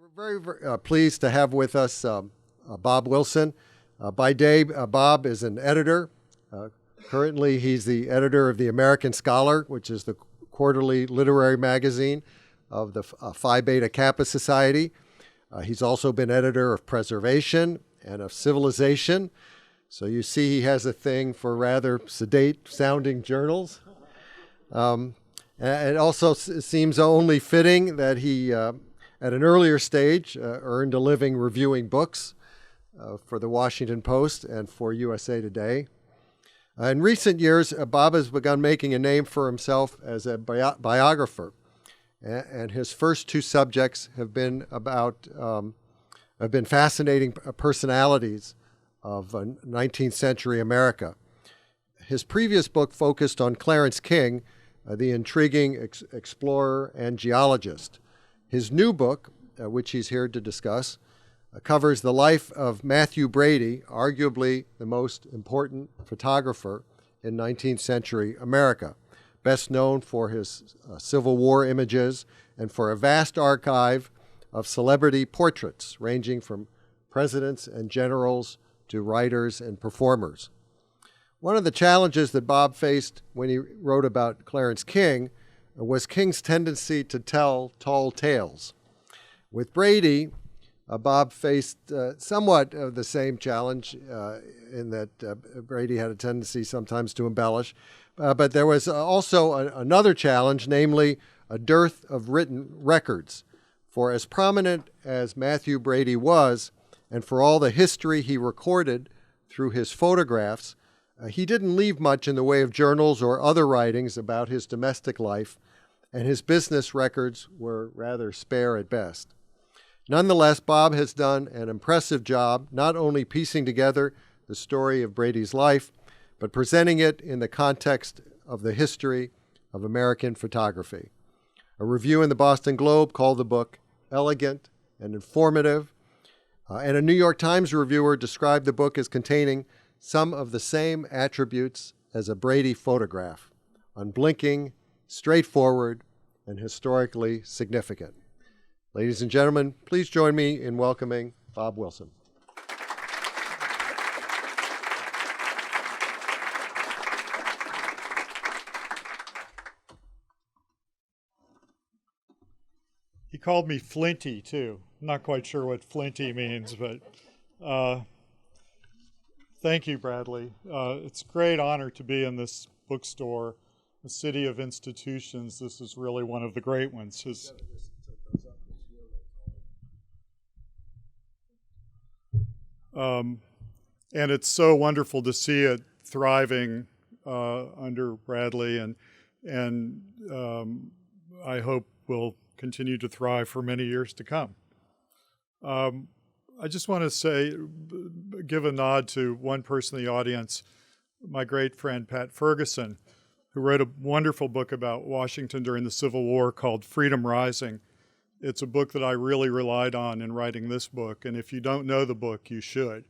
We're very pleased to have with us Bob Wilson. By day, Bob is an editor. Currently, he's the editor of the American Scholar, which is the quarterly literary magazine of the Phi Beta Kappa Society. He's also been editor of Preservation and of Civilization. So you see he has a thing for rather sedate-sounding journals. And it also seems only fitting that he, at an earlier stage, earned a living reviewing books for the Washington Post and for USA Today. In recent years, Bob has begun making a name for himself as a biographer, and his first two subjects have been fascinating personalities of 19th century America. His previous book focused on Clarence King, the intriguing explorer and geologist. His new book, which he's here to discuss, covers the life of Mathew Brady, arguably the most important photographer in 19th century America, best known for his Civil War images and for a vast archive of celebrity portraits ranging from presidents and generals to writers and performers. One of the challenges that Bob faced when he wrote about Clarence King was King's tendency to tell tall tales. With Brady, Bob faced somewhat of the same challenge in that Brady had a tendency sometimes to embellish. But there was also another challenge, namely a dearth of written records. For as prominent as Mathew Brady was, and for all the history he recorded through his photographs, he didn't leave much in the way of journals or other writings about his domestic life, and his business records were rather spare at best. Nonetheless, Bob has done an impressive job not only piecing together the story of Brady's life, but presenting it in the context of the history of American photography. A review in the Boston Globe called the book elegant and informative, and a New York Times reviewer described the book as containing some of the same attributes as a Brady photograph: unblinking, straightforward, and historically significant. Ladies and gentlemen, please join me in welcoming Bob Wilson. He called me Flinty, too. I'm not quite sure what Flinty means, but thank you, Bradley. It's a great honor to be in this bookstore, a city of institutions. This is really one of the great ones. And it's so wonderful to see it thriving under Bradley, and I hope will continue to thrive for many years to come. I just want to give a nod to one person in the audience, my great friend Pat Ferguson, who wrote a wonderful book about Washington during the Civil War called Freedom Rising. It's a book that I really relied on in writing this book, and if you don't know the book, you should.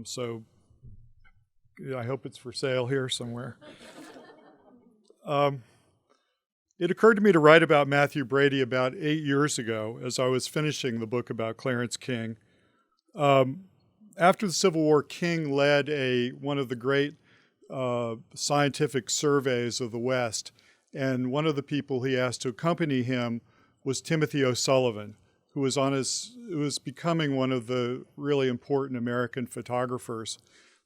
So I hope it's for sale here somewhere. It occurred to me to write about Mathew Brady about 8 years ago as I was finishing the book about Clarence King. After the Civil War, King led one of the great scientific surveys of the West, and one of the people he asked to accompany him was Timothy O'Sullivan, who was becoming one of the really important American photographers.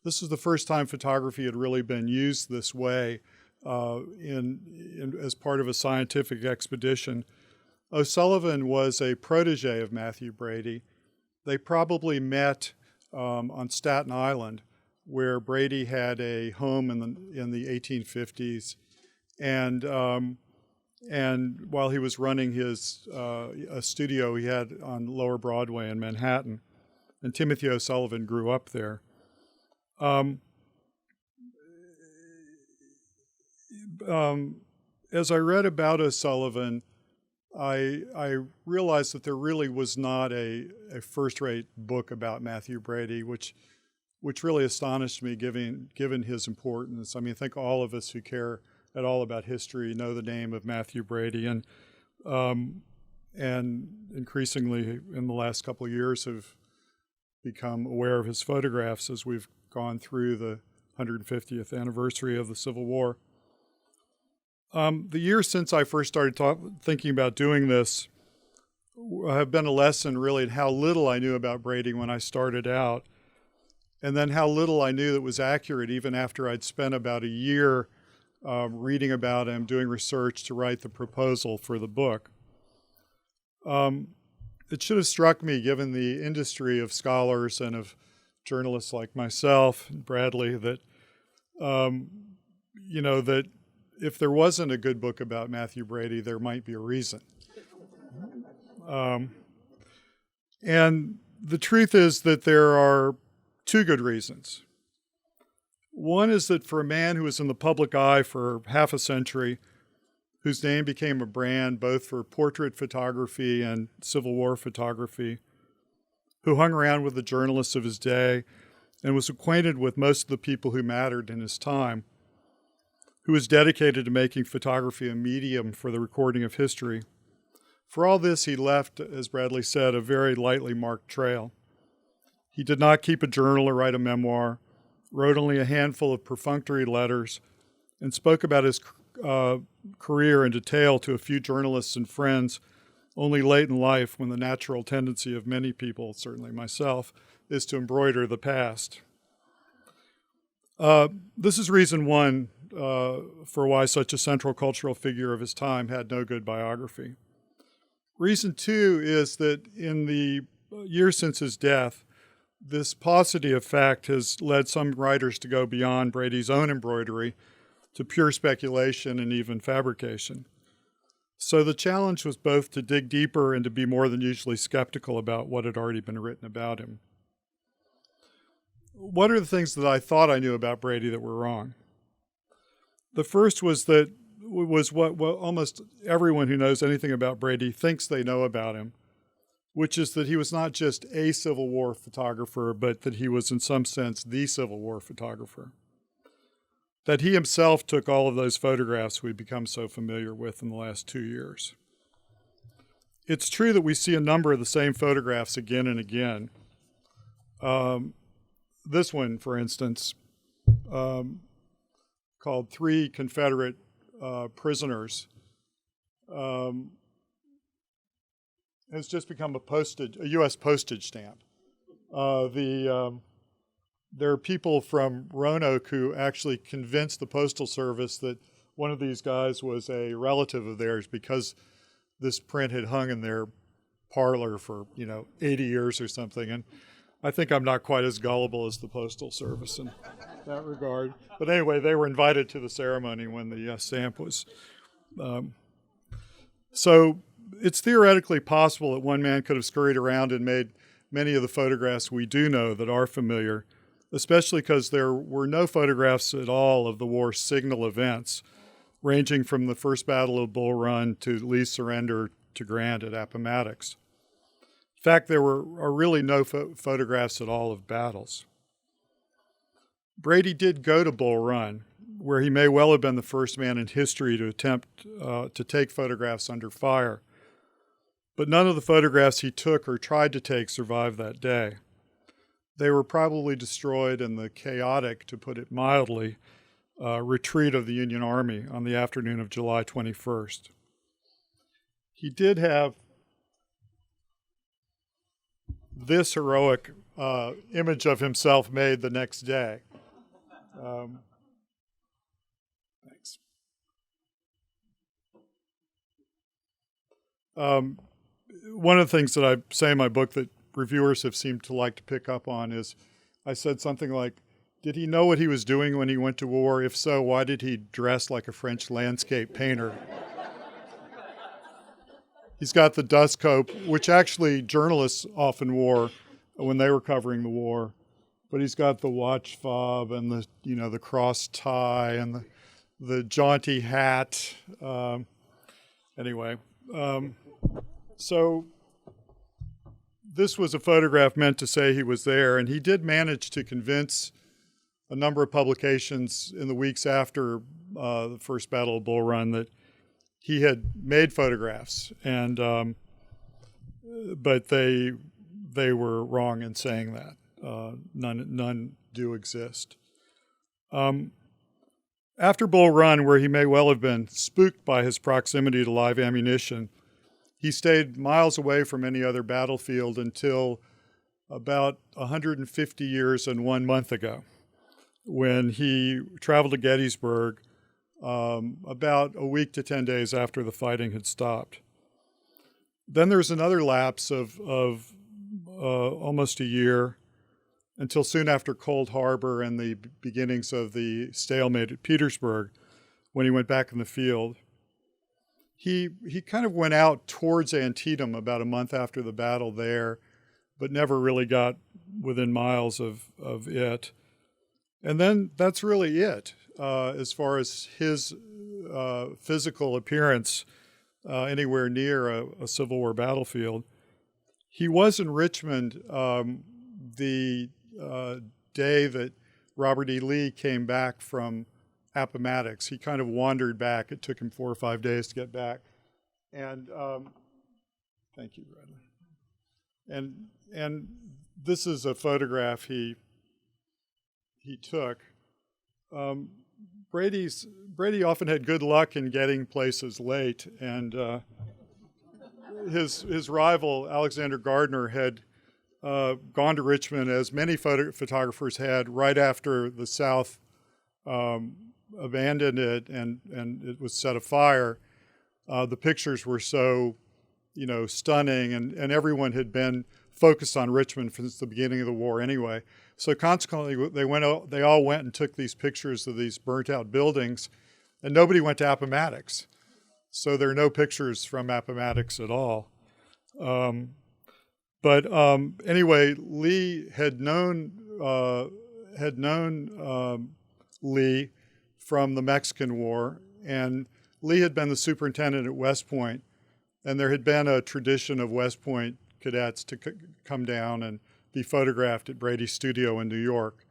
This was the first time photography had really been used this way as part of a scientific expedition. O'Sullivan was a protege of Mathew Brady. They probably met on Staten Island, where Brady had a home in the 1850s, and while he was running his a studio he had on Lower Broadway in Manhattan, and Timothy O'Sullivan grew up there. As I read about O'Sullivan, I realized that there really was not a first-rate book about Mathew Brady, which really astonished me given his importance. I mean, I think all of us who care at all about history know the name of Mathew Brady, and and increasingly in the last couple of years have become aware of his photographs as we've gone through the 150th anniversary of the Civil War. The years since I first started thinking about doing this have been a lesson really in how little I knew about Brady when I started out, and then how little I knew that was accurate even after I'd spent about a year reading about him, doing research to write the proposal for the book. It should have struck me, given the industry of scholars and of journalists like myself and Bradley, that that if there wasn't a good book about Mathew Brady, there might be a reason. And the truth is that there are two good reasons. One is that for a man who was in the public eye for half a century, whose name became a brand both for portrait photography and Civil War photography, who hung around with the journalists of his day and was acquainted with most of the people who mattered in his time, who was dedicated to making photography a medium for the recording of history. For all this, he left, as Bradley said, a very lightly marked trail. He did not keep a journal or write a memoir, wrote only a handful of perfunctory letters, and spoke about his career in detail to a few journalists and friends only late in life, when the natural tendency of many people, certainly myself, is to embroider the past. This is reason one for why such a central cultural figure of his time had no good biography. Reason two is that in the years since his death, this paucity of fact has led some writers to go beyond Brady's own embroidery to pure speculation and even fabrication. So the challenge was both to dig deeper and to be more than usually skeptical about what had already been written about him. What are the things that I thought I knew about Brady that were wrong? The first was what almost everyone who knows anything about Brady thinks they know about him, which is that he was not just a Civil War photographer, but that he was in some sense the Civil War photographer. That he himself took all of those photographs we've become so familiar with in the last 2 years. It's true that we see a number of the same photographs again and again. This one, for instance, called Three Confederate Prisoners, has just become a U.S. postage stamp. There are people from Roanoke who actually convinced the Postal Service that one of these guys was a relative of theirs because this print had hung in their parlor for 80 years or something. And I think I'm not quite as gullible as the Postal Service in that regard. But anyway, they were invited to the ceremony when the stamp was. So it's theoretically possible that one man could have scurried around and made many of the photographs we do know that are familiar, especially because there were no photographs at all of the war's signal events, ranging from the First Battle of Bull Run to Lee's surrender to Grant at Appomattox. In fact, there are really no photographs at all of battles. Brady did go to Bull Run, where he may well have been the first man in history to attempt to take photographs under fire. But none of the photographs he took or tried to take survived that day. They were probably destroyed in the chaotic, to put it mildly, retreat of the Union Army on the afternoon of July 21st. He did have this heroic image of himself made the next day. Thanks. One of the things that I say in my book that reviewers have seemed to like to pick up on is I said something like, did he know what he was doing when he went to war? If so, why did he dress like a French landscape painter? He's got the dust coat, which actually journalists often wore when they were covering the war. But he's got the watch fob and the cross tie and the jaunty hat. So this was a photograph meant to say he was there, and he did manage to convince a number of publications in the weeks after the First Battle of Bull Run that he had made photographs. And but they were wrong in saying that. None do exist. After Bull Run, where he may well have been spooked by his proximity to live ammunition, he stayed miles away from any other battlefield until about 150 years and 1 month ago, when he traveled to Gettysburg about a week to 10 days after the fighting had stopped. Then there's another lapse of almost a year until soon after Cold Harbor and the beginnings of the stalemate at Petersburg, when he went back in the field. He kind of went out towards Antietam about a month after the battle there, but never really got within miles of it. And then that's really it as far as his physical appearance anywhere near a Civil War battlefield. He was in Richmond the day that Robert E. Lee came back from Appomattox. He kind of wandered back. It took him 4 or 5 days to get back. And thank you, Bradley. And this is a photograph he took. Brady often had good luck in getting places late, and his rival Alexander Gardner had gone to Richmond, as many photographers had, right after the South abandoned it and it was set afire. The pictures were so, stunning, and everyone had been focused on Richmond since the beginning of the war anyway. So consequently, they all went and took these pictures of these burnt-out buildings, and nobody went to Appomattox. So there are no pictures from Appomattox at all. But anyway, Lee had known Lee from the Mexican War, and Lee had been the superintendent at West Point, and there had been a tradition of West Point cadets to come down and be photographed at Brady's studio in New York.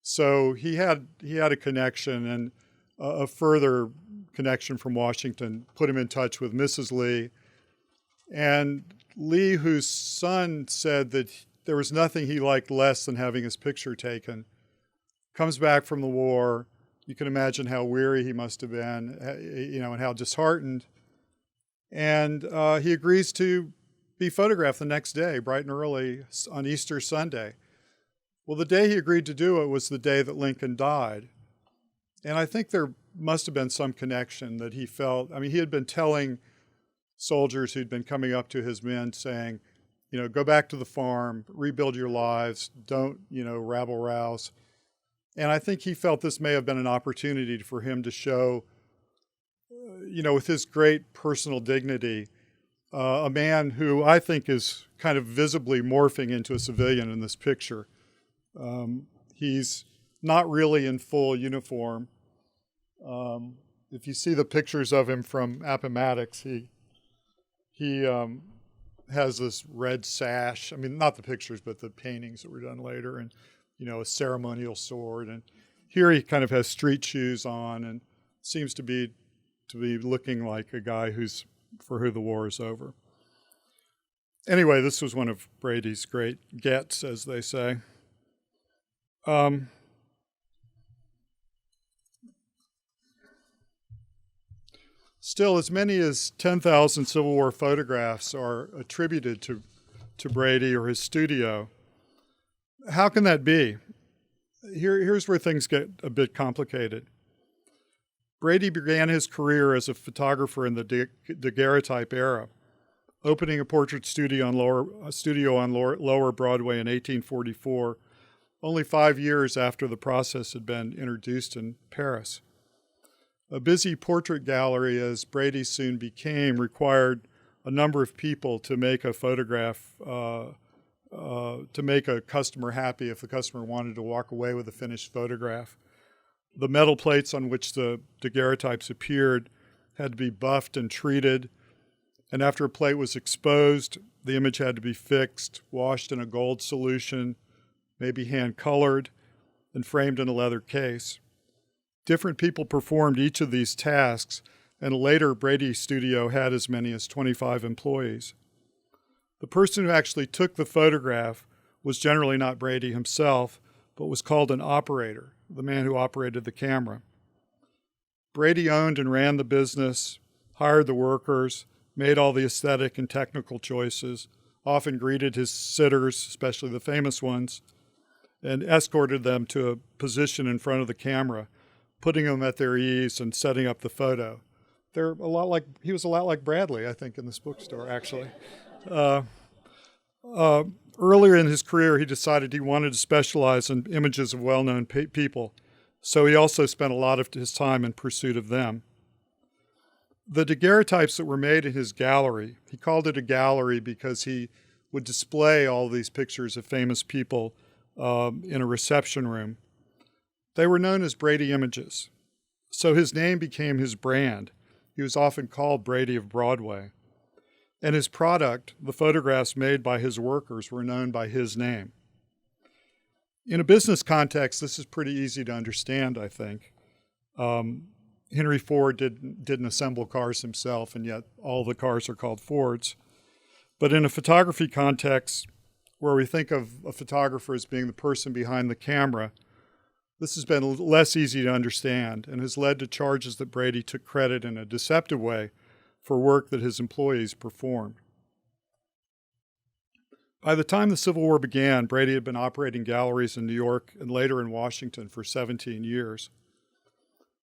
So he had a connection, and a further connection from Washington put him in touch with Mrs. Lee. And Lee, whose son said that there was nothing he liked less than having his picture taken, comes back from the war. You can imagine how weary he must have been, and how disheartened. And he agrees to be photographed the next day, bright and early, on Easter Sunday. Well, the day he agreed to do it was the day that Lincoln died. And I think there must have been some connection that he felt. I mean, he had been telling soldiers who'd been coming up to his men saying, go back to the farm, rebuild your lives, don't, rabble-rouse. And I think he felt this may have been an opportunity for him to show, with his great personal dignity, a man who I think is kind of visibly morphing into a civilian in this picture. He's not really in full uniform. If you see the pictures of him from Appomattox, he has this red sash. I mean, not the pictures, but the paintings that were done later, and a ceremonial sword. And here he kind of has street shoes on, and seems to be looking like a guy for who the war is over. Anyway, this was one of Brady's great gets, as they say. Still, as many as 10,000 Civil War photographs are attributed to Brady or his studio. How can that be? Here's where things get a bit complicated. Brady began his career as a photographer in the daguerreotype era, opening a portrait studio on Lower Broadway in 1844, only 5 years after the process had been introduced in Paris. A busy portrait gallery, as Brady soon became, required a number of people to make a photograph, to make a customer happy if the customer wanted to walk away with a finished photograph. The metal plates on which the daguerreotypes appeared had to be buffed and treated, and after a plate was exposed, the image had to be fixed, washed in a gold solution, maybe hand-colored, and framed in a leather case. Different people performed each of these tasks, and later Brady's studio had as many as 25 employees. The person who actually took the photograph was generally not Brady himself, but was called an operator, the man who operated the camera. Brady owned and ran the business, hired the workers, made all the aesthetic and technical choices, often greeted his sitters, especially the famous ones, and escorted them to a position in front of the camera, putting them at their ease and setting up the photo. He was a lot like Bradley, I think, in this bookstore, actually. Earlier in his career, he decided he wanted to specialize in images of well-known people, so he also spent a lot of his time in pursuit of them. The daguerreotypes that were made in his gallery, he called it a gallery because he would display all these pictures of famous people in a reception room. They were known as Brady images, so his name became his brand. He was often called Brady of Broadway. And his product, the photographs made by his workers, were known by his name. In a business context, this is pretty easy to understand, I think. Henry Ford didn't assemble cars himself, and yet all the cars are called Fords. But in a photography context, where we think of a photographer as being the person behind the camera, this has been less easy to understand and has led to charges that Brady took credit in a deceptive way for work that his employees performed. By the time the Civil War began, Brady had been operating galleries in New York and later in Washington for 17 years.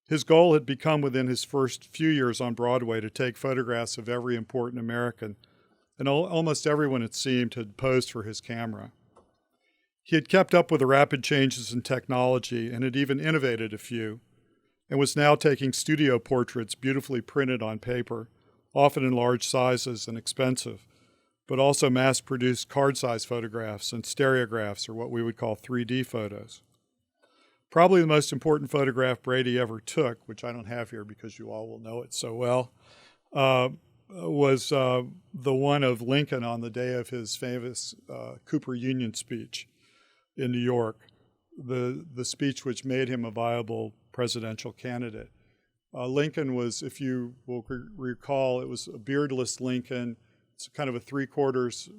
His goal had become, within his first few years on Broadway, to take photographs of every important American, and almost everyone, it seemed, had posed for his camera. He had kept up with the rapid changes in technology and had even innovated a few, and was now taking studio portraits beautifully printed on paper, often in large sizes and expensive, but also mass-produced card-size photographs and stereographs, or what we would call 3D photos. Probably the most important photograph Brady ever took, which I don't have here because you all will know it so well, was the one of Lincoln on the day of his famous Cooper Union speech in New York, the speech which made him a viable presidential candidate. Lincoln was, if you will recall, it was a beardless Lincoln. It's kind of a three-quarters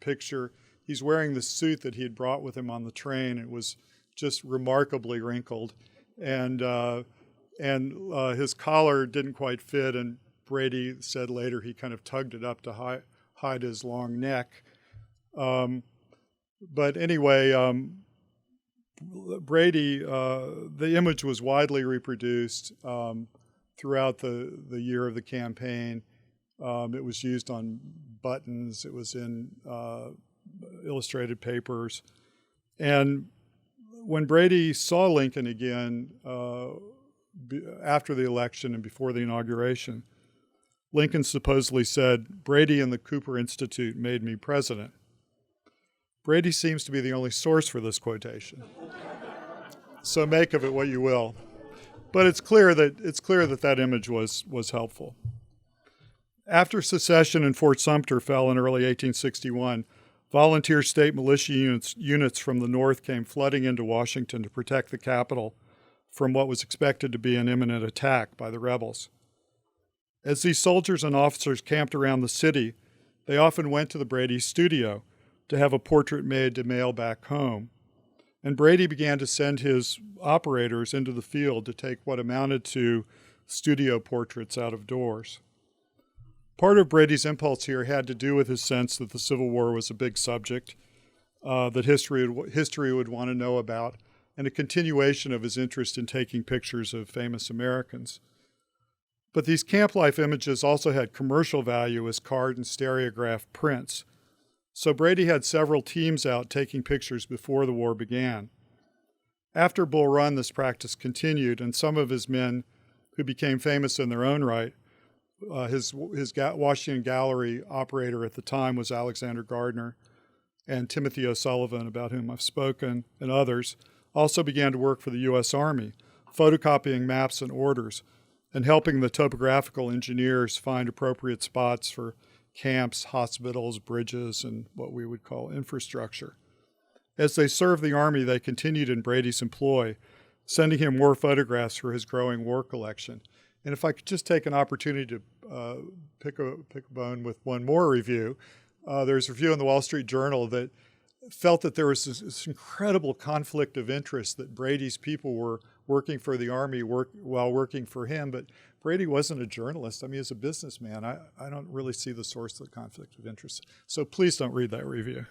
picture. He's wearing the suit that he had brought with him on the train. It was just remarkably wrinkled, and his collar didn't quite fit, and Brady said later he kind of tugged it up to hide his long neck. But anyway, Brady, the image was widely reproduced throughout the year of the campaign. It was used on buttons. It was in illustrated papers. And when Brady saw Lincoln again after the election and before the inauguration, Lincoln supposedly said, "Brady and the Cooper Institute made me president." Brady seems to be the only source for this quotation. So make of it what you will. But it's clear that that image was helpful. After secession and Fort Sumter fell in early 1861, volunteer state militia units from the North came flooding into Washington to protect the capital from what was expected to be an imminent attack by the rebels. As these soldiers and officers camped around the city, they often went to the Brady studio to have a portrait made to mail back home. And Brady began to send his operators into the field to take what amounted to studio portraits out of doors. Part of Brady's impulse here had to do with his sense that the Civil War was a big subject that history would want to know about, and a continuation of his interest in taking pictures of famous Americans. But these camp life images also had commercial value as card and stereograph prints. So Brady had several teams out taking pictures before the war began. After Bull Run, this practice continued, and some of his men, who became famous in their own right, his Washington Gallery operator at the time was Alexander Gardner, and Timothy O'Sullivan, about whom I've spoken, and others, also began to work for the U.S. Army, photocopying maps and orders, and helping the topographical engineers find appropriate spots for camps, hospitals, bridges, and what we would call infrastructure. As they served the Army, they continued in Brady's employ, sending him more photographs for his growing war collection. And if I could just take an opportunity to pick a bone with one more review, There's a review in the Wall Street Journal that felt that there was this incredible conflict of interest, that Brady's people were working for the Army while working for him, but Brady wasn't a journalist. I mean, he's a businessman. I don't really see the source of the conflict of interest. So please don't read that review.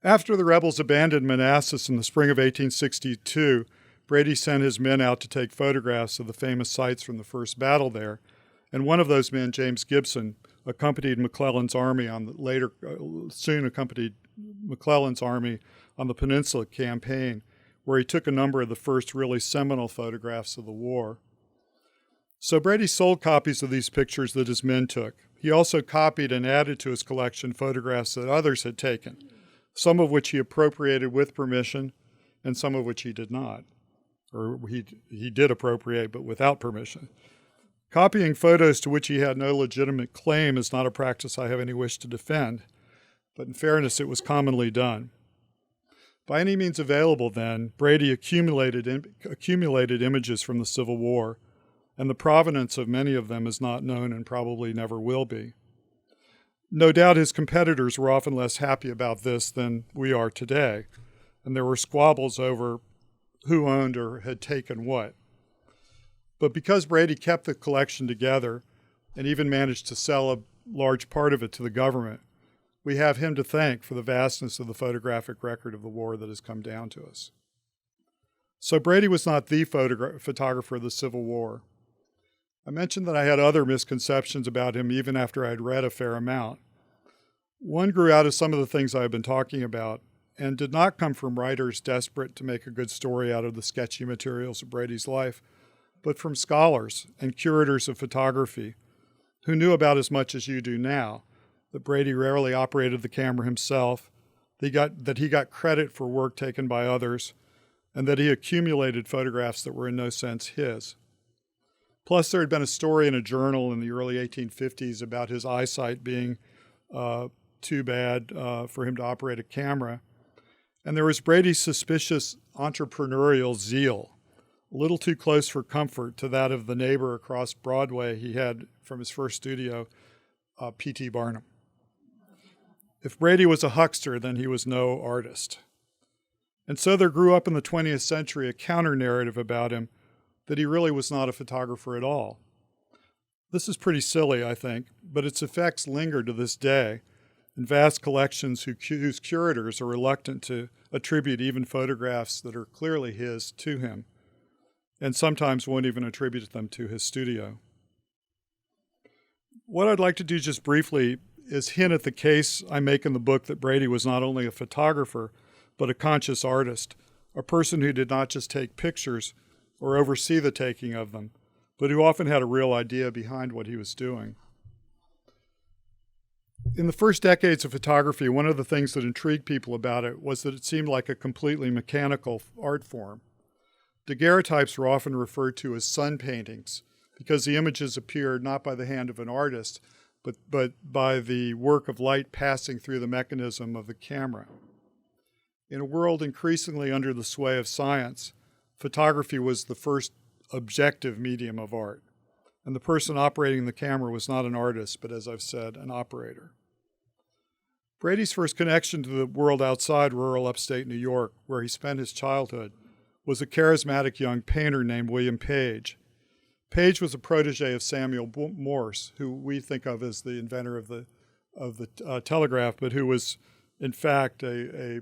After the rebels abandoned Manassas in the spring of 1862, Brady sent his men out to take photographs of the famous sites from the first battle there. And one of those men, James Gibson, accompanied McClellan's army soon accompanied McClellan's army on the Peninsula campaign, where he took a number of the first really seminal photographs of the war. So Brady sold copies of these pictures that his men took. He also copied and added to his collection photographs that others had taken, some of which he appropriated with permission, and some of which he did not. Or he did appropriate, but without permission. Copying photos to which he had no legitimate claim is not a practice I have any wish to defend, but in fairness, it was commonly done. By any means available then, Brady accumulated images from the Civil War, and the provenance of many of them is not known and probably never will be. No doubt his competitors were often less happy about this than we are today, and there were squabbles over who owned or had taken what. But because Brady kept the collection together and even managed to sell a large part of it to the government, we have him to thank for the vastness of the photographic record of the war that has come down to us. So Brady was not the photographer of the Civil War. I mentioned that I had other misconceptions about him even after I had read a fair amount. One grew out of some of the things I have been talking about and did not come from writers desperate to make a good story out of the sketchy materials of Brady's life, but from scholars and curators of photography who knew about as much as you do now, that Brady rarely operated the camera himself, that he got credit for work taken by others, and that he accumulated photographs that were in no sense his. Plus, there had been a story in a journal in the early 1850s about his eyesight being too bad for him to operate a camera. And there was Brady's suspicious entrepreneurial zeal, a little too close for comfort to that of the neighbor across Broadway he had from his first studio, P.T. Barnum. If Brady was a huckster, then he was no artist. And so there grew up in the 20th century a counter-narrative about him that he really was not a photographer at all. This is pretty silly, I think, but its effects linger to this day in vast collections whose curators are reluctant to attribute even photographs that are clearly his to him, and sometimes won't even attribute them to his studio. What I'd like to do just briefly is hint at the case I make in the book that Brady was not only a photographer, but a conscious artist, a person who did not just take pictures or oversee the taking of them, but who often had a real idea behind what he was doing. In the first decades of photography, one of the things that intrigued people about it was that it seemed like a completely mechanical art form. Daguerreotypes were often referred to as sun paintings because the images appeared not by the hand of an artist, but by the work of light passing through the mechanism of the camera. In a world increasingly under the sway of science, photography was the first objective medium of art, and the person operating the camera was not an artist, but as I've said, an operator. Brady's first connection to the world outside rural upstate New York, where he spent his childhood, was a charismatic young painter named William Page. Page was a protege of Samuel Morse, who we think of as the inventor of the telegraph, but who was in fact a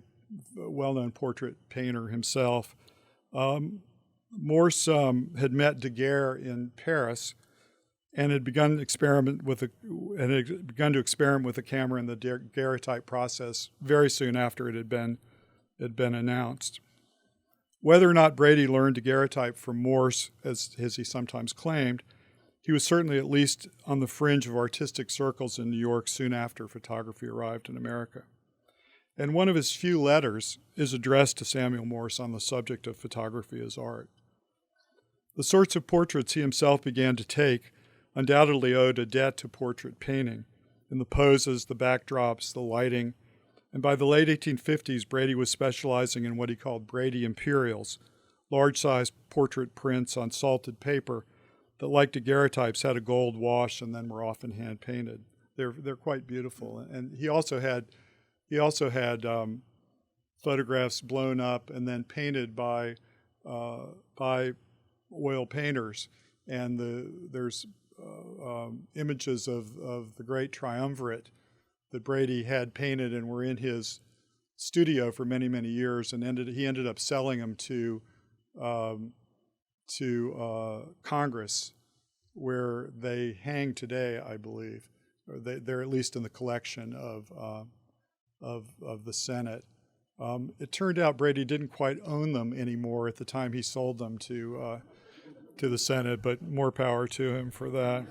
well-known portrait painter himself. Morse had met Daguerre in Paris and had begun to experiment with the camera and the daguerreotype process very soon after it had been announced. Whether or not Brady learned daguerreotype from Morse, as he sometimes claimed, he was certainly at least on the fringe of artistic circles in New York soon after photography arrived in America. And one of his few letters is addressed to Samuel Morse on the subject of photography as art. The sorts of portraits he himself began to take undoubtedly owed a debt to portrait painting, in the poses, the backdrops, the lighting, and by the late 1850s, Brady was specializing in what he called Brady Imperials, large-sized portrait prints on salted paper that, like daguerreotypes, had a gold wash and then were often hand painted. They're quite beautiful. And he also had photographs blown up and then painted by oil painters. And there's images of the great triumvirate that Brady had painted and were in his studio for many, many years, and he ended up selling them to Congress, where they hang today, I believe. Or they're at least in the collection of the Senate. It turned out Brady didn't quite own them anymore at the time he sold them to the Senate, but more power to him for that.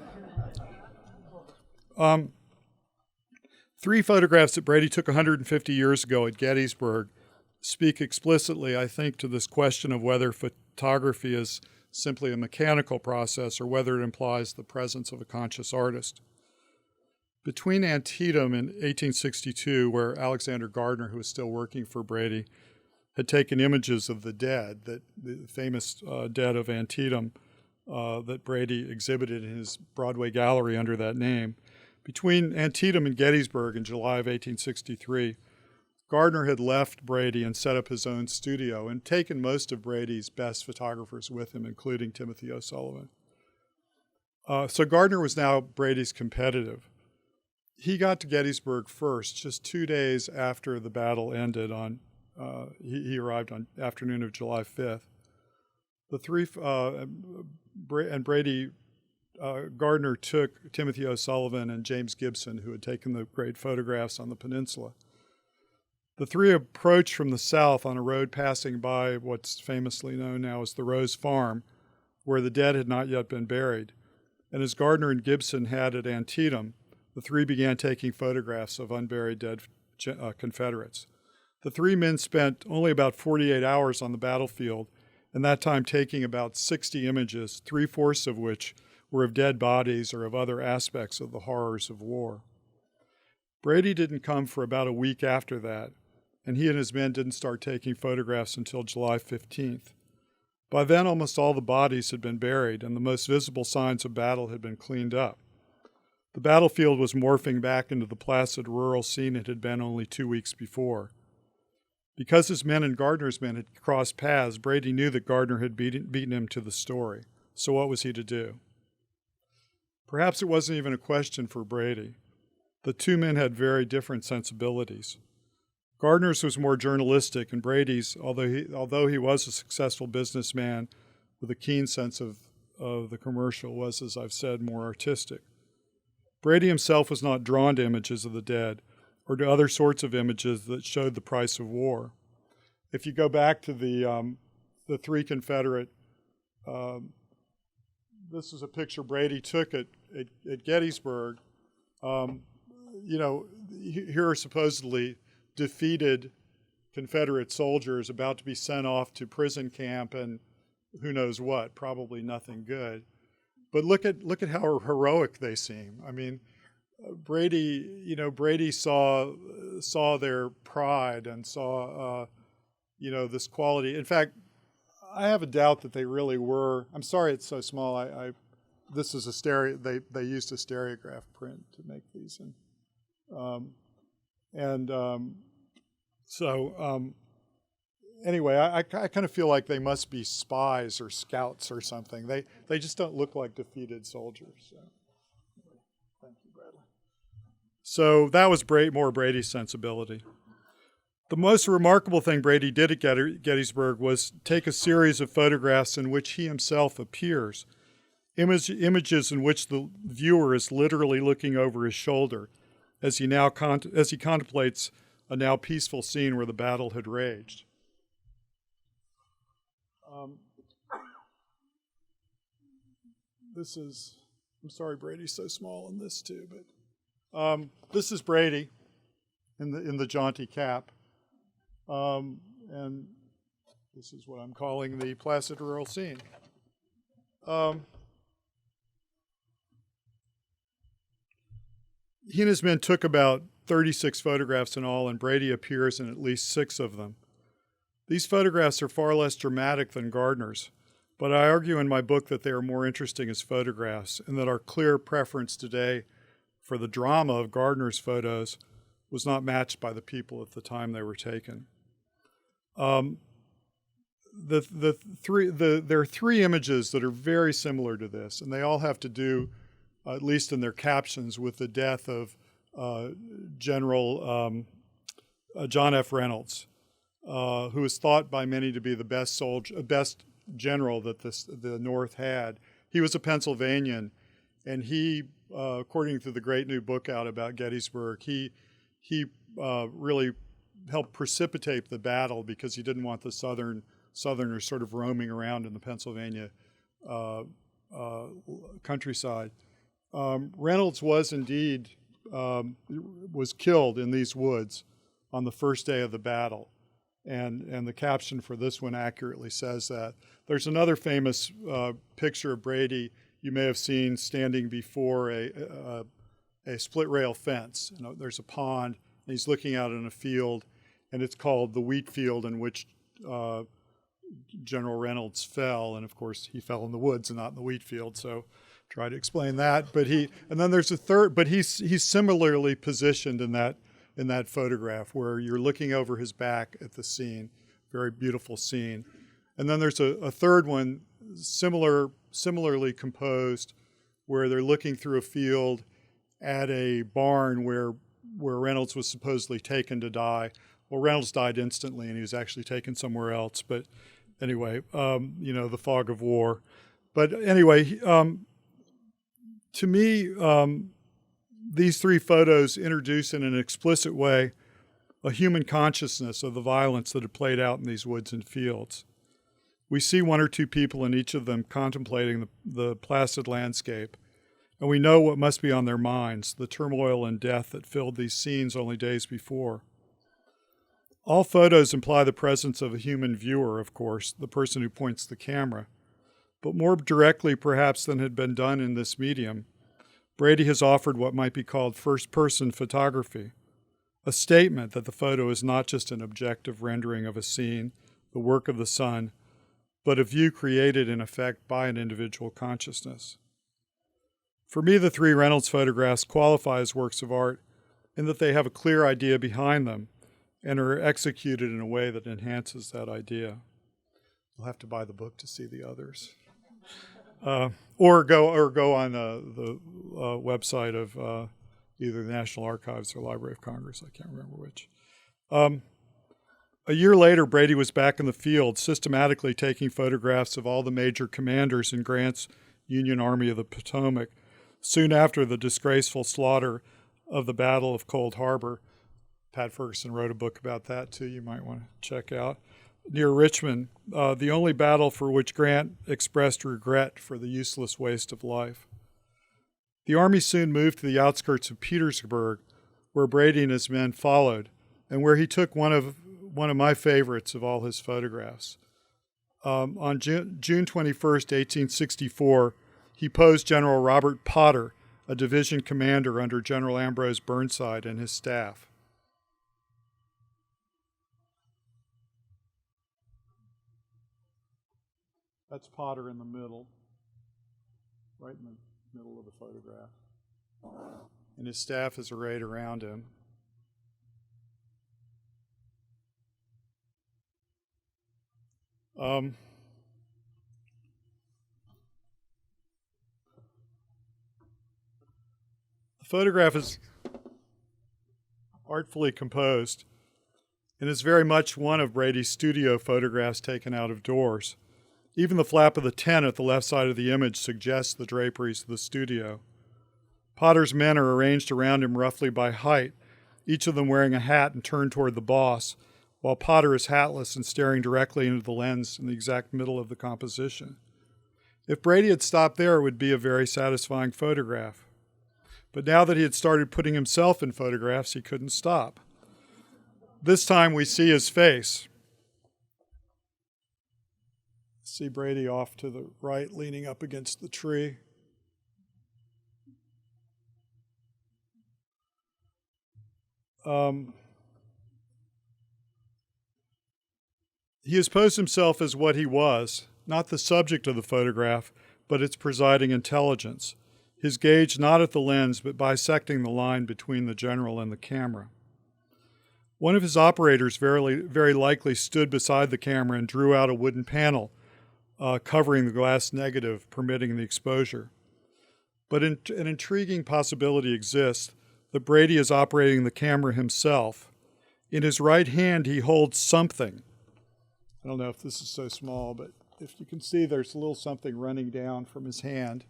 3 photographs that Brady took 150 years ago at Gettysburg speak explicitly, I think, to this question of whether photography is simply a mechanical process or whether it implies the presence of a conscious artist. Between Antietam in 1862, where Alexander Gardner, who was still working for Brady, had taken images of the dead, the famous dead of Antietam that Brady exhibited in his Broadway gallery under that name. Between Antietam and Gettysburg in July of 1863, Gardner had left Brady and set up his own studio and taken most of Brady's best photographers with him, including Timothy O'Sullivan. So Gardner was now Brady's competitive. He got to Gettysburg first, just 2 days after the battle ended. He arrived on afternoon of July 5th. Gardner took Timothy O'Sullivan and James Gibson, who had taken the great photographs on the peninsula. The 3 approached from the south on a road passing by what's famously known now as the Rose Farm, where the dead had not yet been buried. And as Gardner and Gibson had at Antietam, the 3 began taking photographs of unburied dead Confederates. The 3 men spent only about 48 hours on the battlefield, and that time taking about 60 images, 3/4 of which were of dead bodies or of other aspects of the horrors of war. Brady didn't come for about a week after that, and he and his men didn't start taking photographs until July 15th. By then, almost all the bodies had been buried, and the most visible signs of battle had been cleaned up. The battlefield was morphing back into the placid rural scene it had been only 2 weeks before. Because his men and Gardner's men had crossed paths, Brady knew that Gardner had beaten him to the story. So what was he to do? Perhaps it wasn't even a question for Brady. The 2 men had very different sensibilities. Gardner's was more journalistic, and Brady's, although he was a successful businessman with a keen sense of the commercial, was, as I've said, more artistic. Brady himself was not drawn to images of the dead or to other sorts of images that showed the price of war. If you go back to the 3 Confederate, this is a picture Brady took at Gettysburg. Here are supposedly defeated Confederate soldiers about to be sent off to prison camp and who knows what, probably nothing good. But look at how heroic they seem. I mean, Brady saw their pride and saw this quality. In fact, I have a doubt that they really were. I'm sorry it's so small. This is they used a stereograph print to make these, anyway, I kind of feel like they must be spies or scouts or something. They just don't look like defeated soldiers. So. Thank you, Bradley. So that was more Brady's sensibility. The most remarkable thing Brady did at Gettysburg was take a series of photographs in which he himself appears, images in which the viewer is literally looking over his shoulder as he contemplates a now peaceful scene where the battle had raged. I'm sorry Brady's so small in this too, but this is Brady in the jaunty cap. And this is what I'm calling the placid rural scene. He and his men took about 36 photographs in all, and Brady appears in at least 6 of them. These photographs are far less dramatic than Gardner's, But I argue in my book that they are more interesting as photographs, and that our clear preference today for the drama of Gardner's photos was not matched by the people at the time they were taken. There are three images that are very similar to this, and they all have to do, at least in their captions, with the death of General John F. Reynolds, who is thought by many to be the best general that the North had. He was a Pennsylvanian, and he, according to the great new book out about Gettysburg, he really helped precipitate the battle because he didn't want the Southerners sort of roaming around in the Pennsylvania countryside. Reynolds was indeed was killed in these woods on the first day of the battle, and the caption for this one accurately says that. There's another famous picture of Brady you may have seen standing before a split rail fence. There's a pond, and he's looking out in a field, and it's called the wheat field in which General Reynolds fell, and of course he fell in the woods and not in the wheat field. So try to explain that. And then there's a third, but he's similarly positioned in that photograph where you're looking over his back at the scene, very beautiful scene. And then there's a third one, similarly composed, where they're looking through a field at a barn where Reynolds was supposedly taken to die. Well, Reynolds died instantly, and he was actually taken somewhere else. But anyway, the fog of war. But anyway, to me, these three photos introduce in an explicit way a human consciousness of the violence that had played out in these woods and fields. We see one or two people in each of them contemplating the placid landscape, and we know what must be on their minds, the turmoil and death that filled these scenes only days before. All photos imply the presence of a human viewer, of course, the person who points the camera. But more directly, perhaps, than had been done in this medium, Brady has offered what might be called first-person photography, a statement that the photo is not just an objective rendering of a scene, the work of the sun, but a view created, in effect, by an individual consciousness. For me, the three Reynolds photographs qualify as works of art in that they have a clear idea behind them and are executed in a way that enhances that idea. You'll have to buy the book to see the others. Or go on the website of either the National Archives or Library of Congress. I can't remember which. A year later, Brady was back in the field, systematically taking photographs of all the major commanders in Grant's Union Army of the Potomac, soon after the disgraceful slaughter of the Battle of Cold Harbor. Pat Ferguson wrote a book about that, too, you might want to check out. Near Richmond, the only battle for which Grant expressed regret for the useless waste of life. The army soon moved to the outskirts of Petersburg, where Brady and his men followed, and where he took one of my favorites of all his photographs. On June 21st, 1864, he posed General Robert Potter, a division commander under General Ambrose Burnside and his staff. That's Potter in the middle, right in the middle of the photograph. And his staff is arrayed around him. The photograph is artfully composed and is very much one of Brady's studio photographs taken out of doors. Even the flap of the tent at the left side of the image suggests the draperies of the studio. Potter's men are arranged around him roughly by height, each of them wearing a hat and turned toward the boss, while Potter is hatless and staring directly into the lens in the exact middle of the composition. If Brady had stopped there, it would be a very satisfying photograph. But now that he had started putting himself in photographs, he couldn't stop. This time we see his face. See Brady off to the right, leaning up against the tree. He has posed himself as what he was, not the subject of the photograph, but its presiding intelligence, his gaze not at the lens, but bisecting the line between the general and the camera. One of his operators very likely stood beside the camera and drew out a wooden panel covering the glass negative, permitting the exposure. But an intriguing possibility exists that Brady is operating the camera himself. In his right hand, he holds something. I don't know if this is so small, but if you can see, there's a little something running down from his hand.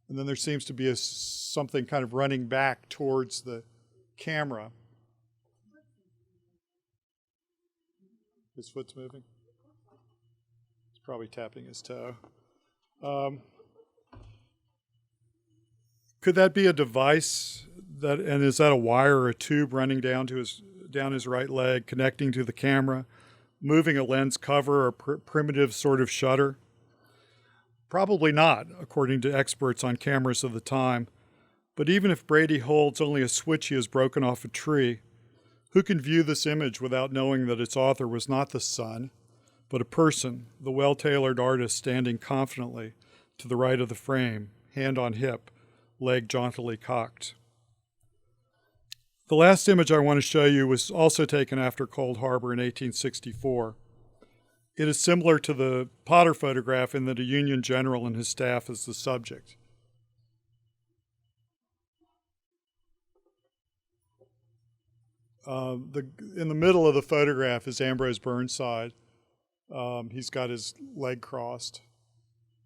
And then there seems to be something kind of running back towards the camera. His foot's moving. He's probably tapping his toe. Could that be a device and is that a wire or a tube running down his right leg, connecting to the camera, moving a lens cover or primitive sort of shutter? Probably not, according to experts on cameras of the time. But even if Brady holds only a switch he has broken off a tree, who can view this image without knowing that its author was not the sun, but a person, the well-tailored artist standing confidently to the right of the frame, hand on hip, leg jauntily cocked? The last image I want to show you was also taken after Cold Harbor in 1864. It is similar to the Potter photograph in that a Union general and his staff is the subject. In the middle of the photograph is Ambrose Burnside. He's got his leg crossed.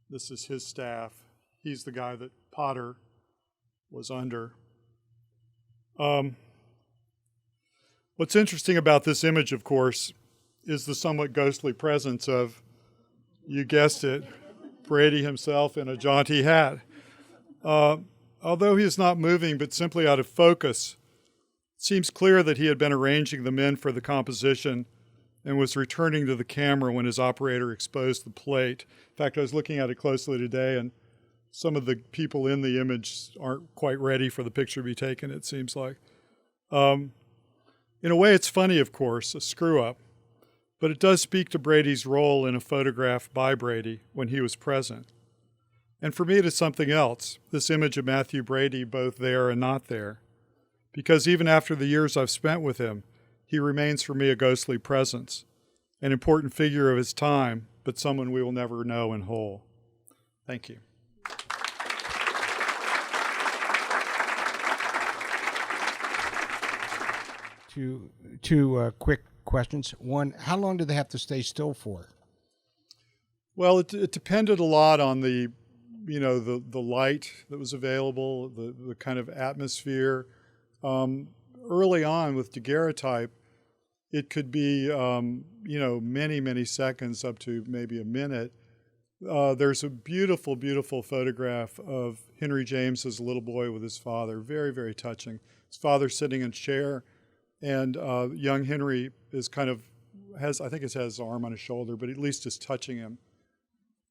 This is his staff. He's the guy that Potter was under. What's interesting about this image, of course, is the somewhat ghostly presence of, you guessed it, Brady himself in a jaunty hat. Although he is not moving but simply out of focus, it seems clear that he had been arranging the men for the composition and was returning to the camera when his operator exposed the plate. In fact, I was looking at it closely today, and some of the people in the image aren't quite ready for the picture to be taken, it seems like. In a way, it's funny, of course, a screw-up, but it does speak to Brady's role in a photograph by Brady when he was present. And for me, it is something else, this image of Mathew Brady both there and not there, because even after the years I've spent with him, he remains for me a ghostly presence, an important figure of his time, but someone we will never know in whole. Thank you. Two quick questions. One, how long did they have to stay still for? Well, it depended a lot on the light that was available, the kind of atmosphere. Early on with daguerreotype, it could be many, many seconds up to maybe a minute. There's a beautiful, beautiful photograph of Henry James as a little boy with his father. Very, very touching. His father sitting in a chair, and young Henry is has his arm on his shoulder, but at least is touching him.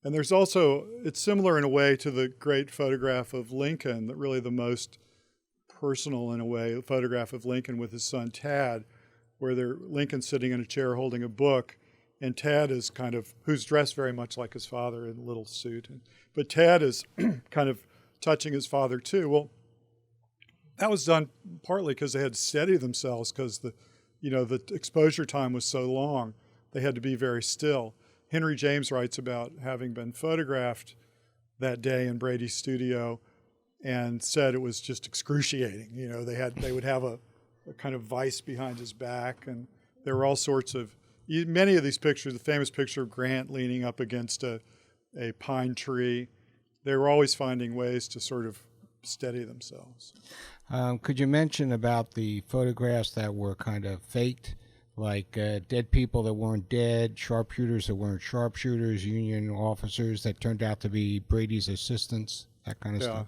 And there's also, it's similar in a way to the great photograph of Lincoln, that really the most personal in a way, photograph of Lincoln with his son Tad, where Lincoln's sitting in a chair holding a book, and Tad is who's dressed very much like his father in a little suit. But Tad is kind of touching his father too. Well, that was done partly because they had to steady themselves because the exposure time was so long. They had to be very still. Henry James writes about having been photographed that day in Brady's studio and said it was just excruciating. They would have a kind of vice behind his back, and there were all sorts of, many of these pictures, the famous picture of Grant leaning up against a pine tree, they were always finding ways to sort of steady themselves. Could you mention about the photographs that were kind of faked, like dead people that weren't dead, sharpshooters that weren't sharpshooters, Union officers that turned out to be Brady's assistants, that kind of stuff?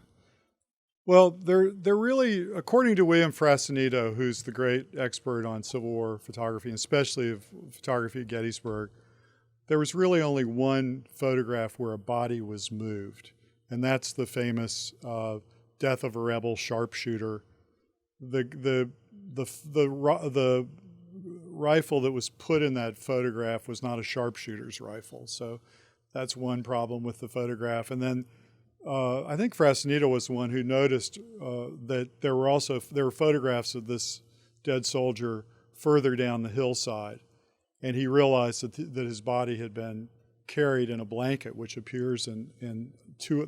Well, they're really, according to William Frassanito, who's the great expert on Civil War photography, and especially of photography at Gettysburg, there was really only one photograph where a body was moved, and that's the famous death of a rebel sharpshooter. The rifle that was put in that photograph was not a sharpshooter's rifle, so that's one problem with the photograph. And then I think Frasnito was the one who noticed that there were photographs of this dead soldier further down the hillside, and he realized that his body had been carried in a blanket, which appears in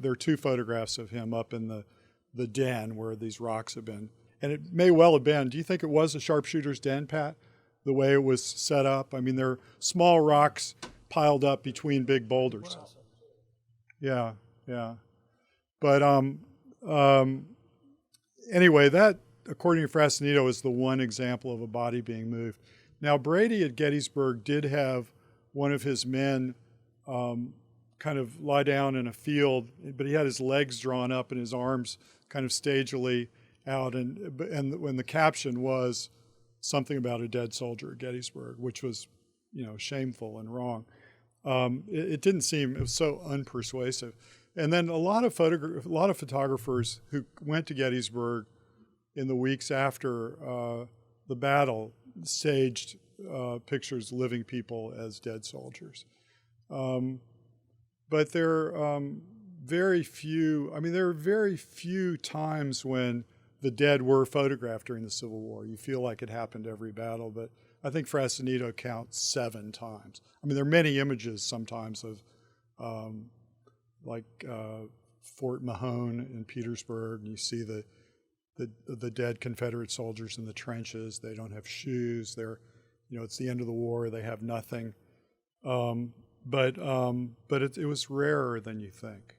there are two photographs of him up in the den where these rocks have been. And it may well have been. Do you think it was a sharpshooter's den, Pat? The way it was set up? I mean, there are small rocks piled up between big boulders. Yeah. But anyway, that, according to Frasnito, is the one example of a body being moved. Now, Brady at Gettysburg did have one of his men kind of lie down in a field, but he had his legs drawn up and his arms kind of stagily out, and when the caption was something about a dead soldier at Gettysburg, which was, shameful and wrong. It didn't seem, it was so unpersuasive. And then a lot of photographers who went to Gettysburg in the weeks after the battle staged pictures of living people as dead soldiers. But there are very few times when the dead were photographed during the Civil War. You feel like it happened every battle, but I think Frasnito counts 7 times. I mean, there are many images sometimes of Fort Mahone in Petersburg, and you see the dead Confederate soldiers in the trenches. They don't have shoes. They're, it's the end of the war. They have nothing. But it was rarer than you think.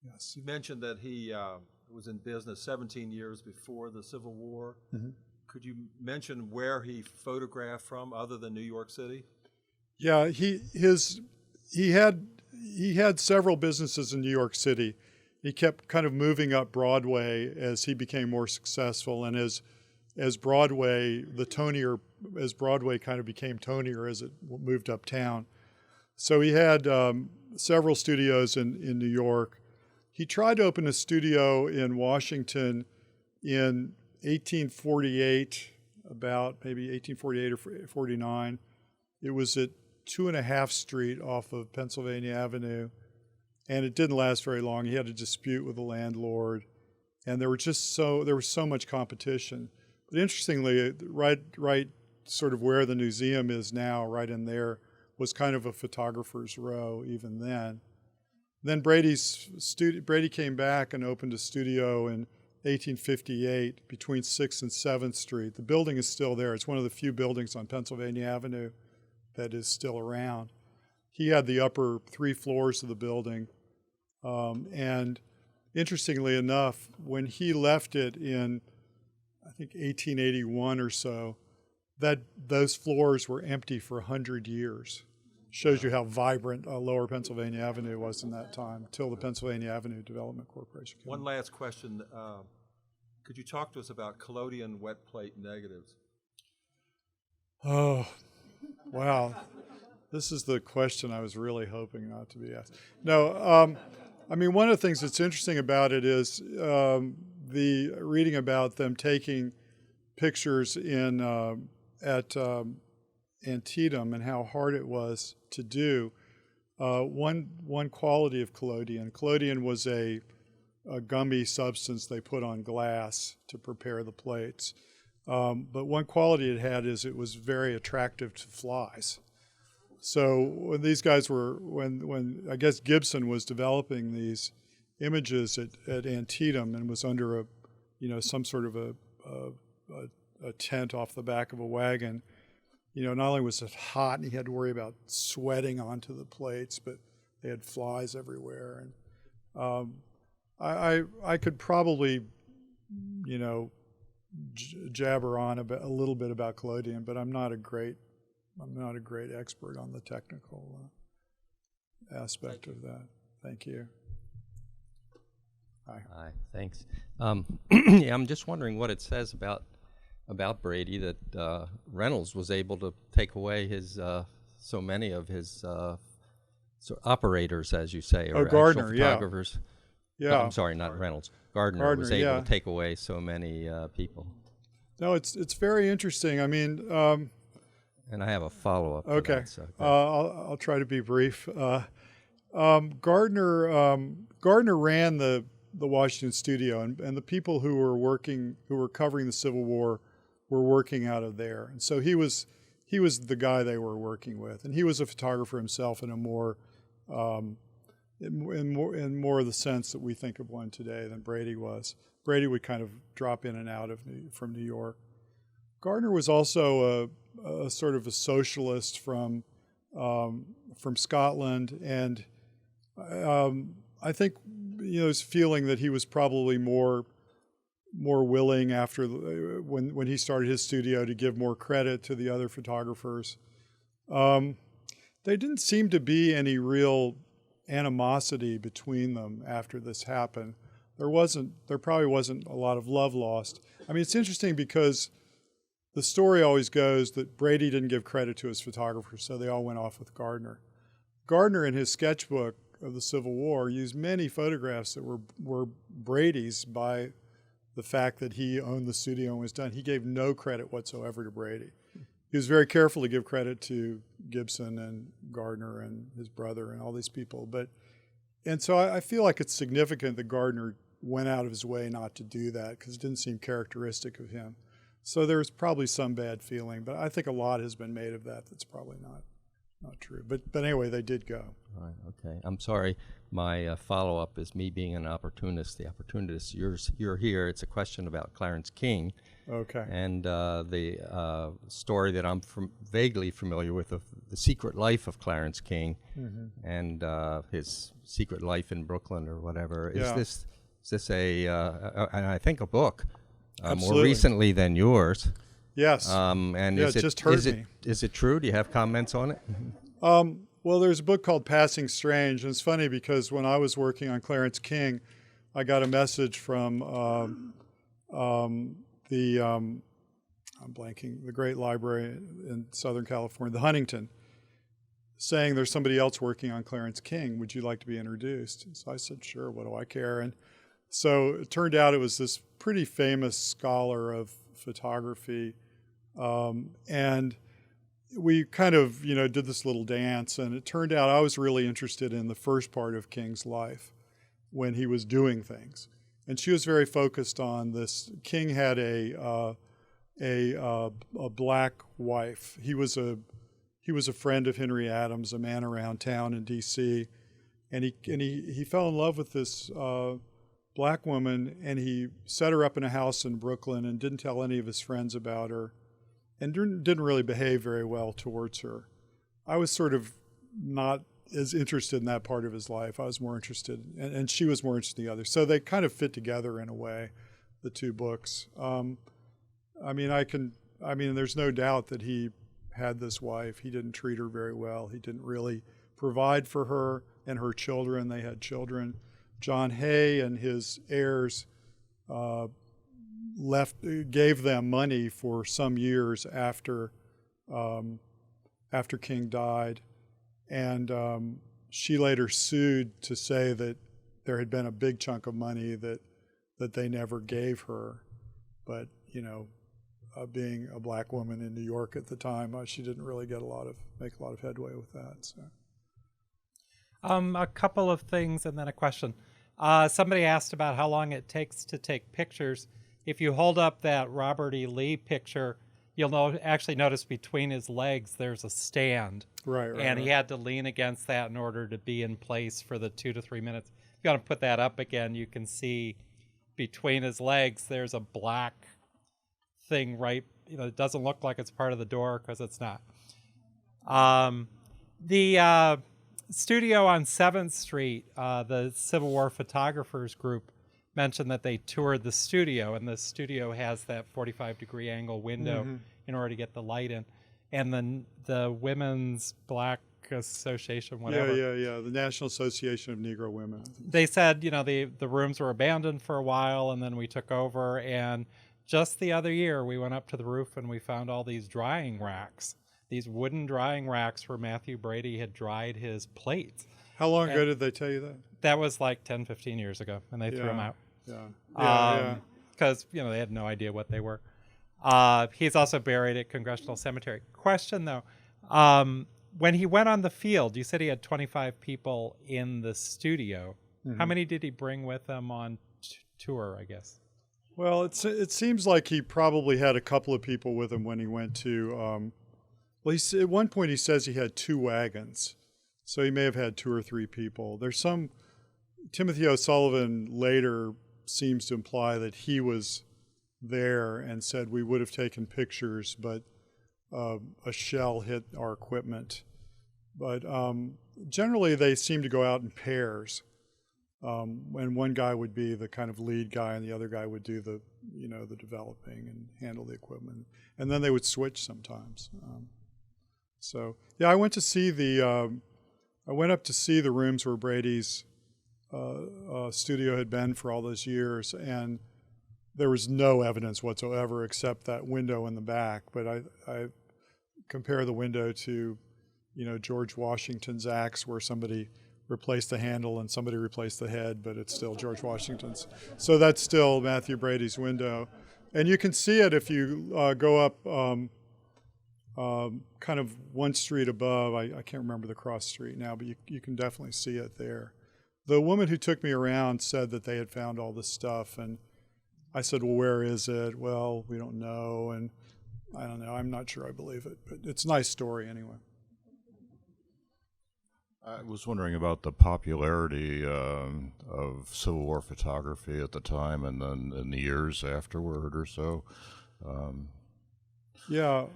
Yes. You mentioned that he was in business 17 years before the Civil War. Mm-hmm. Could you mention where he photographed from, other than New York City? Yeah, he had several businesses in New York City. He kept kind of moving up Broadway as he became more successful, and as Broadway kind of became tonier as it moved uptown. So he had several studios in New York. He tried to open a studio in Washington in 1848, about maybe 1848 or 49. It was at 2.5 Street off of Pennsylvania Avenue, and it didn't last very long. He had a dispute with the landlord, and there was so much competition. But interestingly, right sort of where the museum is now, right in there, was kind of a photographer's row even then. Then Brady came back and opened a studio in 1858 between 6th and 7th Street. The building is still there. It's one of the few buildings on Pennsylvania Avenue that is still around. He had the upper 3 floors of the building. And interestingly enough, when he left it in, I think, 1881 or so, those floors were empty for 100 years. Shows you how vibrant Lower Pennsylvania Avenue was in that time, until the Pennsylvania Avenue Development Corporation came. One last question. Could you talk to us about collodion wet plate negatives? Oh, wow. This is the question I was really hoping not to be asked. No, I mean, one of the things that's interesting about it is the reading about them taking pictures at Antietam and how hard it was to do. One quality of collodion. Collodion was a gummy substance they put on glass to prepare the plates. But one quality it had is it was very attractive to flies. So when these guys when I guess Gibson was developing these images at Antietam and was under some sort of a tent off the back of a wagon, not only was it hot and he had to worry about sweating onto the plates, but they had flies everywhere. And I could probably, jabber on a little bit about collodion, but I'm not a great expert on the technical aspect of that. Thank you. Hi. Hi. Thanks. Yeah, I'm just wondering what it says about Brady that Reynolds was able to take away his so many of his operators, as you say, or Gardner, actual photographers. Yeah. No, I'm sorry, not Reynolds. Gardner was able to take away so many people. No, it's very interesting. I mean, And I have a follow-up. Okay. To that, so I'll try to be brief. Gardner ran the Washington studio, and the people who were covering the Civil War were working out of there. And so he was the guy they were working with, and he was a photographer himself in a more in more of the sense that we think of one today than Brady was. Brady would kind of drop in and out from New York. Gardner was also a sort of a socialist from Scotland, and I think his feeling that he was probably more willing after when he started his studio to give more credit to the other photographers. There didn't seem to be any real animosity between them after this happened. There probably wasn't a lot of love lost. I mean, it's interesting because the story always goes that Brady didn't give credit to his photographers, so they all went off with Gardner. Gardner, in his sketchbook of the Civil War, used many photographs that were Brady's by the fact that he owned the studio and was done. He gave no credit whatsoever to Brady. He was very careful to give credit to Gibson and Gardner and his brother and all these people. And so I feel like it's significant that Gardner went out of his way not to do that because it didn't seem characteristic of him. So there's probably some bad feeling, but I think a lot has been made of that that's probably not true. But anyway, they did go. All right, okay. I'm sorry. My follow-up is me being an opportunist. The opportunist, you're here. It's a question about Clarence King. Okay. And the story that I'm vaguely familiar with of the secret life of Clarence King and his secret life in Brooklyn or whatever. Yeah. Is this and I think a book more Absolutely. recently than yours? Yes. And it just hurt me. Is it true? Do you have comments on it? Well, there's a book called Passing Strange, and it's funny because when I was working on Clarence King, I got a message from the great library in Southern California, the Huntington, saying there's somebody else working on Clarence King. Would you like to be introduced? And so I said, sure, what do I care? And so it turned out it was this pretty famous scholar of photography, and we kind of, did this little dance, and it turned out I was really interested in the first part of King's life when he was doing things. And she was very focused on this. King had a black wife. He was a friend of Henry Adams, a man around town in D.C., and he fell in love with this black woman, and he set her up in a house in Brooklyn and didn't tell any of his friends about her, and didn't really behave very well towards her. I was sort of not as interested in that part of his life. I was more interested, and she was more interested in the other. So they kind of fit together in a way, the two books. There's no doubt that he had this wife. He didn't treat her very well. He didn't really provide for her and her children. They had children. John Hay and his heirs gave them money for some years after King died, and she later sued to say that there had been a big chunk of money that they never gave her, but being a black woman in New York at the time, she didn't really make a lot of headway with that. So. A couple of things and then a question. Somebody asked about how long it takes to take pictures. If you hold up that Robert E. Lee picture, you'll actually notice between his legs there's a stand. Right. And he had to lean against that in order to be in place for the 2 to 3 minutes. If you want to put that up again, you can see between his legs there's a black thing right. It doesn't look like it's part of the door because it's not. The studio on 7th Street, the Civil War Photographers Group, mentioned that they toured the studio, and the studio has that 45-degree angle window in order to get the light in. And then the Women's Black Association, whatever. Yeah. The National Association of Negro Women. They said, the rooms were abandoned for a while, and then we took over. And just the other year, we went up to the roof and we found all these drying racks, these wooden drying racks where Mathew Brady had dried his plates. How long ago did they tell you that? That was like 10, 15 years ago, and they threw them out. Yeah. Because, they had no idea what they were. He's also buried at Congressional Cemetery. Question though, when he went on the field, you said he had 25 people in the studio. How many did he bring with him on tour, I guess? Well, it seems like he probably had a couple of people with him when he went to. At one point he says he had 2 wagons, so he may have had 2 or 3 people. There's some. Timothy O'Sullivan later seems to imply that he was there and said we would have taken pictures, but a shell hit our equipment. But generally they seem to go out in pairs. And one guy would be the kind of lead guy, and the other guy would do the developing and handle the equipment, and then they would switch sometimes. I went to see I went up to see the rooms where Brady's studio had been for all those years, and there was no evidence whatsoever except that window in the back. But I compare the window to, George Washington's axe, where somebody replaced the handle and somebody replaced the head, but it's still George Washington's. So that's still Mathew Brady's window. And you can see it if you go up kind of one street above. I can't remember the cross street now, but you can definitely see it there. The woman who took me around said that they had found all this stuff, and I said, well, where is it? Well, we don't know, and I don't know. I'm not sure I believe it, but it's a nice story anyway. I was wondering about the popularity of Civil War photography at the time and then in the years afterward or so. Well,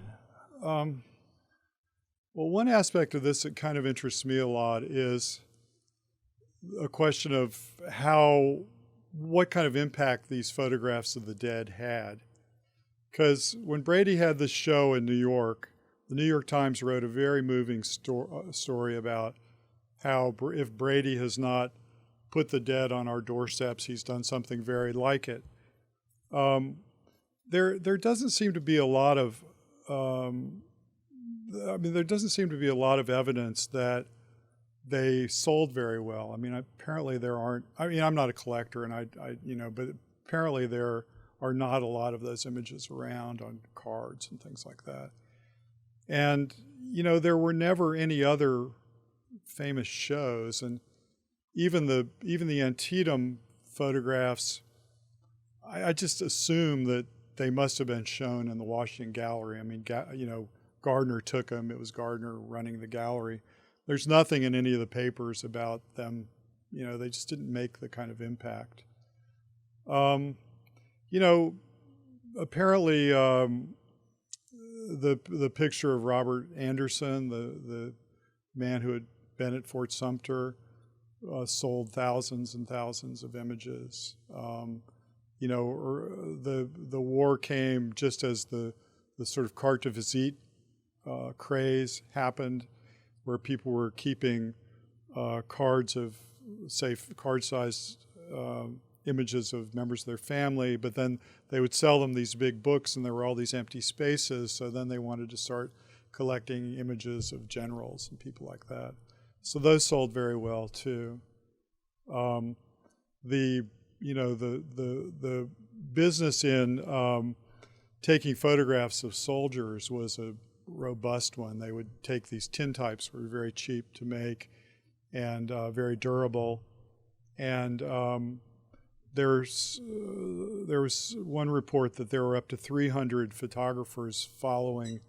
one aspect of this that kind of interests me a lot is a question of what kind of impact these photographs of the dead had. Because when Brady had this show in New York, the New York Times wrote a very moving story about how if Brady has not put the dead on our doorsteps, he's done something very like it. There doesn't seem to be a lot of there doesn't seem to be a lot of evidence that they sold very well. I mean, apparently there aren't. I mean, I'm not a collector, and but apparently there are not a lot of those images around on cards and things like that. And there were never any other famous shows, and even the Antietam photographs, I just assume that they must have been shown in the Washington Gallery. I mean, Gardner took them. It was Gardner running the gallery. There's nothing in any of the papers about them. They just didn't make the kind of impact. Apparently the picture of Robert Anderson, the man who had been at Fort Sumter, sold thousands and thousands of images. The war came just as the sort of carte de visite craze happened, where people were keeping cards of, say, card-sized images of members of their family, but then they would sell them these big books, and there were all these empty spaces, so then they wanted to start collecting images of generals and people like that. So those sold very well too. The business in taking photographs of soldiers was a robust one. They would take these tintypes, were very cheap to make and very durable. And there was one report that there were up to 300 photographers following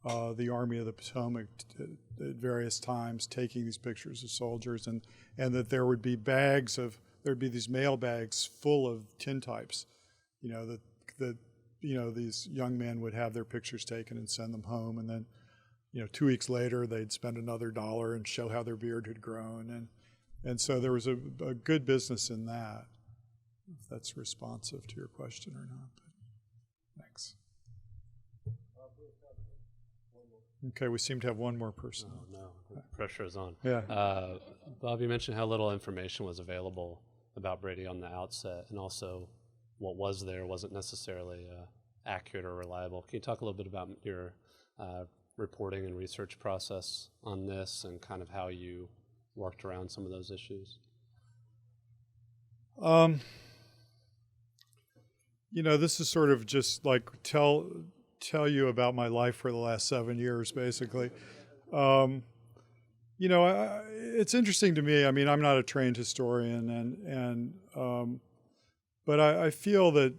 the Army of the Potomac at various times, taking these pictures of soldiers, and that there would be these mail bags full of tintypes, that these young men would have their pictures taken and send them home, and then 2 weeks later they'd spend another $1 and show how their beard had grown, and so there was a good business in that. If that's responsive to your question or not, but thanks. Okay, we seem to have one more person. Oh, no, the pressure is on. Yeah. Bob, you mentioned how little information was available about Brady on the outset, and also what was there wasn't necessarily accurate or reliable. Can you talk a little bit about your reporting and research process on this, and kind of how you worked around some of those issues? This is sort of just like tell you about my life for the last 7 years, basically. It's interesting to me. I mean, I'm not a trained historian, but I feel that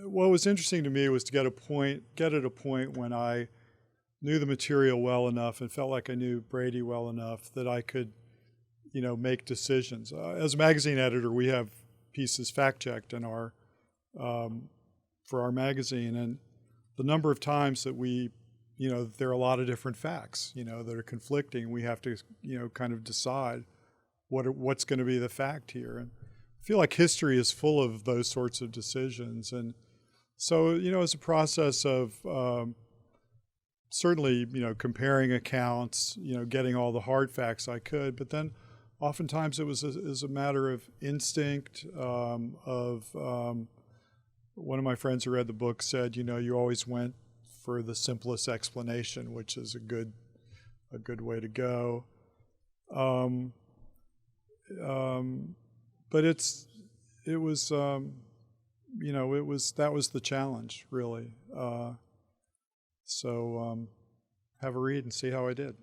what was interesting to me was to get at a point when I knew the material well enough and felt like I knew Brady well enough that I could, make decisions. As a magazine editor, we have pieces fact-checked in our for our magazine, and the number of times that there are a lot of different facts, that are conflicting. We have to, kind of decide what's going to be the fact here. And I feel like history is full of those sorts of decisions. And so, it's a process of certainly, comparing accounts, getting all the hard facts I could, but then oftentimes it was a matter of instinct, one of my friends who read the book said, you always went for the simplest explanation, which is a good way to go. But that was the challenge, really. So have a read and see how I did.